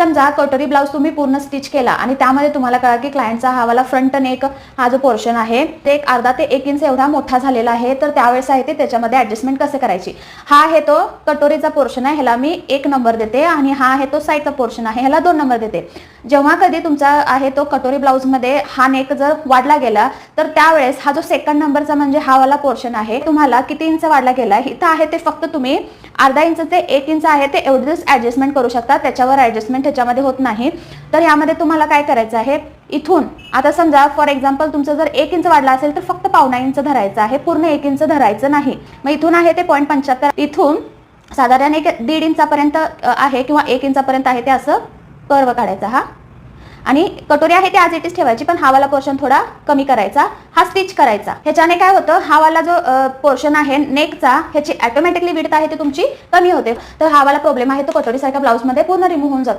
समजा कटोरी ब्लाऊज तुम्ही पूर्ण स्टिच केला आणि त्यामध्ये तुम्हाला कळा की क्लायंटचा हा वाला फ्रंट नेक हा जो पोर्शन आहे ते एक अर्धा ते 1 इंच एवढा मोठा झालेला आहे, तर त्यावेळेस आहे ते त्याच्यामध्ये ऍडजस्टमेंट कसे करायची. हा आहे तो कटोरीचा पोर्शन आहे, ह्याला मी 1 नंबर देते आणि हा आहे तो साईडचा पोर्शन आहे, ह्याला 2 नंबर देते. जेव्हा कधी तुमचा आहे तो कटोरी ब्लाऊज मध्ये हा नेक जर वाढला गेला तर त्यावेळेस हा जो सेकंड नंबरचा म्हणजे हा वाला पोर्शन आहे तुम्हाला किती इंच वाढला गेला इथं आहे ते फक्त तुम्ही अर्धा इंच ते 1 इंच आहे ते एवढेच ऍडजस्टमेंट करू शकता, त्याच्यावर ऍडजस्टमेंट ह्याच्यामध्ये होत नाही. तर यामध्ये तुम्हाला काय करायचं आहे, इथून आता समजा फॉर एक्झाम्पल तुमचं जर 1 इंच वाढला असेल तर फक्त पावणा इंच धरायचं आहे, पूर्ण 1 इंच धरायचं नाही. मग इथून आहे ते 0.75 इथून साधारण 1.5 इंचापर्यंत आहे किंवा 1 इंचापर्यंत आहे ते असं कर्व काढायचा हा. आणि कटोरी आहे ते ॲज इट इज ठेवायची, पण हा वाला पोर्शन थोडा कमी करायचा, हा स्टिच करायचा. ह्याच्याने काय होतं, हा वाला जो पोर्शन आहे नेकचा ह्याची ऑटोमॅटिकली विड्थ आहे ते तुमची कमी होते. तर हा वाला प्रॉब्लेम आहे तो कटोरी सारख्या ब्लाऊज मध्ये पूर्ण रिमूव्ह होऊन जातो.